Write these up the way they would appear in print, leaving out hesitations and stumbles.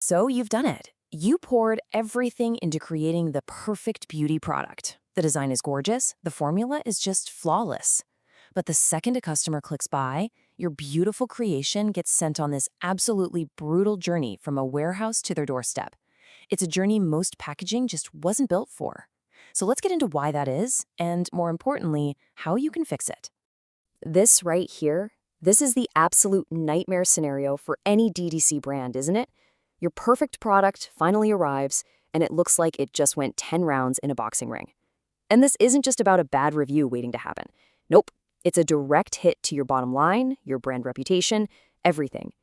So you've done it. You poured everything into creating the perfect beauty product. The design is gorgeous, the formula is just flawless. But the second a customer clicks buy, your beautiful creation gets sent on this absolutely brutal journey from a warehouse to their doorstep. It's a journey most packaging just wasn't built for. So let's get into why that is, and more importantly, how you can fix it. This right here, this is the absolute nightmare scenario for any DTC brand, isn't it? Your perfect product finally arrives, and it looks like it just went 10 rounds in a boxing ring. And this isn't just about a bad review waiting to happen. Nope, it's a direct hit to your bottom line, your brand reputation, everything.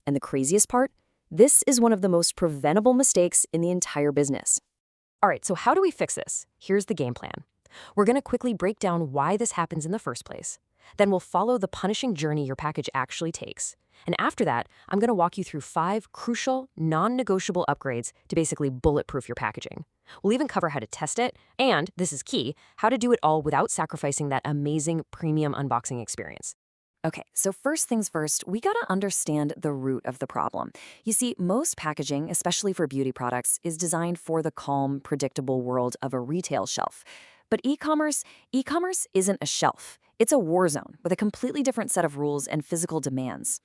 And the craziest part? This is one of the most preventable mistakes in the entire business. All right, so how do we fix this? Here's the game plan. We're going to quickly break down why this happens in the first place. Then we'll follow the punishing journey your package actually takes. And after that, I'm going to walk you through 5 crucial, non-negotiable upgrades to basically bulletproof your packaging. We'll even cover how to test it, and, this is key, how to do it all without sacrificing that amazing premium unboxing experience. Okay, so first things first, we gotta understand the root of the problem. You see, most packaging, especially for beauty products, is designed for the calm, predictable world of a retail shelf. But e-commerce isn't a shelf. It's a war zone with a completely different set of rules and physical demands.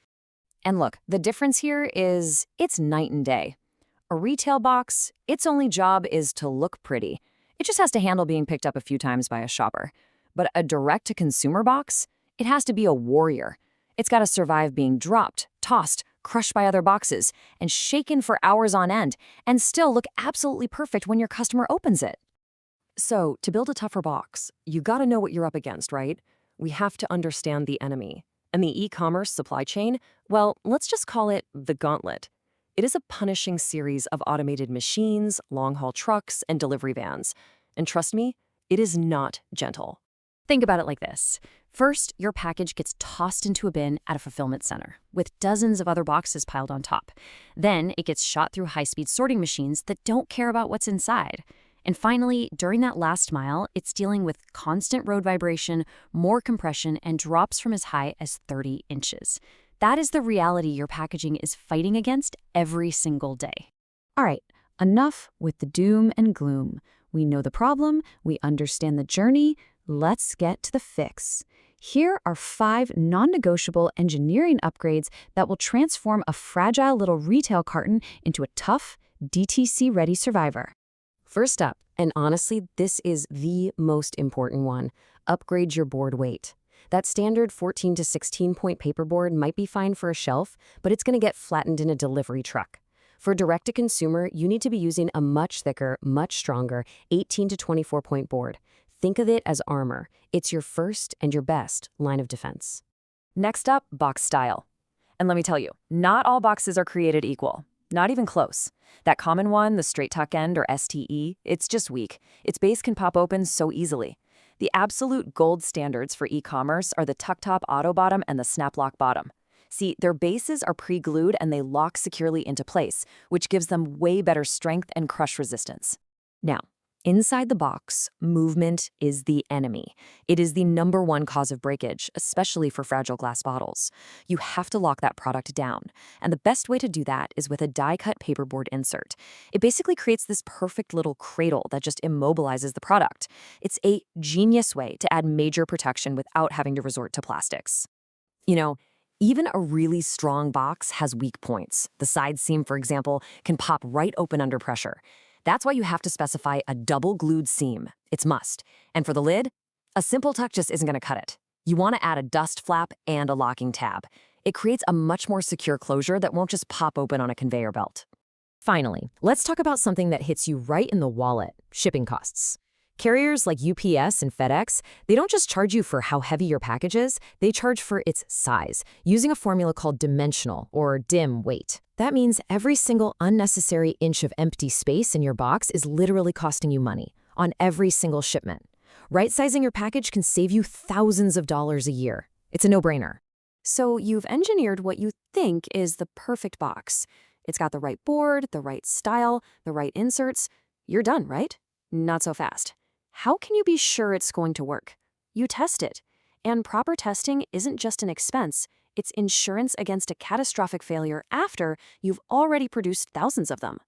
And look, the difference here is it's night and day. A retail box, its only job is to look pretty. It just has to handle being picked up a few times by a shopper. But a direct-to-consumer box, it has to be a warrior. It's got to survive being dropped, tossed, crushed by other boxes, and shaken for hours on end, and still look absolutely perfect when your customer opens it. So, to build a tougher box, you gotta know what you're up against, right? We have to understand the enemy. And the e-commerce supply chain, well, let's just call it the gauntlet. It is a punishing series of automated machines, long-haul trucks, and delivery vans. And trust me, it is not gentle. Think about it like this. First, your package gets tossed into a bin at a fulfillment center, with dozens of other boxes piled on top. Then it gets shot through high-speed sorting machines that don't care about what's inside. And finally, during that last mile, it's dealing with constant road vibration, more compression, and drops from as high as 30 inches. That is the reality your packaging is fighting against every single day. All right, enough with the doom and gloom. We know the problem, we understand the journey. Let's get to the fix. Here are 5 non-negotiable engineering upgrades that will transform a fragile little retail carton into a tough, DTC-ready survivor. First up, and honestly, this is the most important one, upgrade your board weight. That standard 14 to 16 point paperboard might be fine for a shelf, but it's going to get flattened in a delivery truck. For direct-to-consumer, you need to be using a much thicker, much stronger 18 to 24 point board. Think of it as armor. It's your first and your best line of defense. Next up, box style. And let me tell you, not all boxes are created equal. Not even close. That common one, the straight tuck end or STE, it's just weak. Its base can pop open so easily. The absolute gold standards for e-commerce are the tuck top auto bottom and the snap lock bottom. See, their bases are pre-glued and they lock securely into place, which gives them way better strength and crush resistance. Now, inside the box, movement is the enemy. It is the #1 cause of breakage, especially for fragile glass bottles. You have to lock that product down, and the best way to do that is with a die-cut paperboard insert. It basically creates this perfect little cradle that just immobilizes the product. It's a genius way to add major protection without having to resort to plastics. You know, even a really strong box has weak points. The side seam, for example, can pop right open under pressure. That's why you have to specify a double-glued seam. It's must. And for the lid, a simple tuck just isn't going to cut it. You want to add a dust flap and a locking tab. It creates a much more secure closure that won't just pop open on a conveyor belt. Finally, let's talk about something that hits you right in the wallet, shipping costs. Carriers like UPS and FedEx, they don't just charge you for how heavy your package is, they charge for its size, using a formula called dimensional, or dim weight. That means every single unnecessary inch of empty space in your box is literally costing you money, on every single shipment. Right-sizing your package can save you thousands of dollars a year. It's a no-brainer. So you've engineered what you think is the perfect box. It's got the right board, the right style, the right inserts. You're done, right? Not so fast. How can you be sure it's going to work? You test it. And proper testing isn't just an expense, It's insurance against a catastrophic failure after you've already produced thousands of them.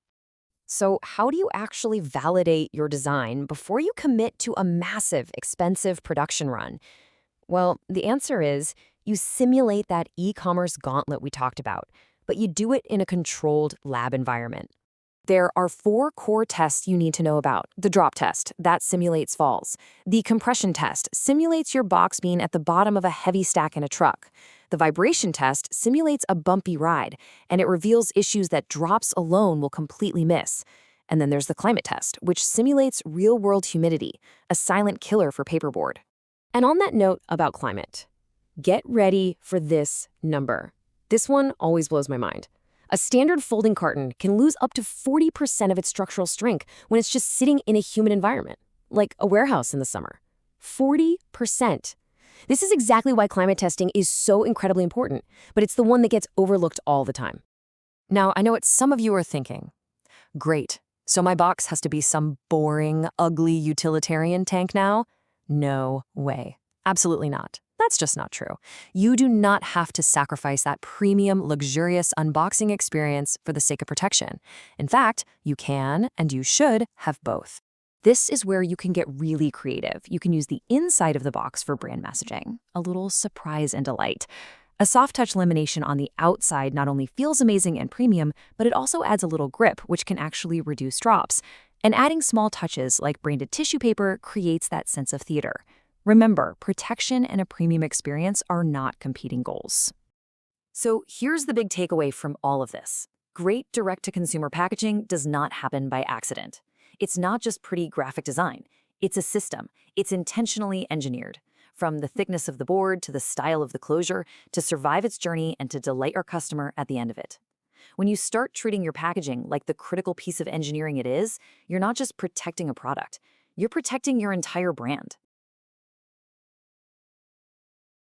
So how do you actually validate your design before you commit to a massive, expensive production run? Well, the answer is you simulate that e-commerce gauntlet we talked about, but you do it in a controlled lab environment. There are 4 core tests you need to know about. The drop test, that simulates falls. The compression test simulates your box being at the bottom of a heavy stack in a truck. The vibration test simulates a bumpy ride, and it reveals issues that drops alone will completely miss. And then there's the climate test, which simulates real-world humidity, a silent killer for paperboard. And on that note about climate, get ready for this number. This one always blows my mind. A standard folding carton can lose up to 40% of its structural strength when it's just sitting in a humid environment, like a warehouse in the summer. 40%. This is exactly why climate testing is so incredibly important, but it's the one that gets overlooked all the time. Now, I know what some of you are thinking. Great, so my box has to be some boring, ugly utilitarian tank now? No way. Absolutely not. That's just not true. You do not have to sacrifice that premium, luxurious unboxing experience for the sake of protection. In fact, you can and you should have both. This is where you can get really creative. You can use the inside of the box for brand messaging, a little surprise and delight. A soft-touch lamination on the outside not only feels amazing and premium, but it also adds a little grip, which can actually reduce drops. And adding small touches like branded tissue paper creates that sense of theater. Remember, protection and a premium experience are not competing goals. So here's the big takeaway from all of this. Great direct-to-consumer packaging does not happen by accident. It's not just pretty graphic design. It's a system. It's intentionally engineered. From the thickness of the board to the style of the closure, to survive its journey and to delight our customer at the end of it. When you start treating your packaging like the critical piece of engineering it is, you're not just protecting a product. You're protecting your entire brand.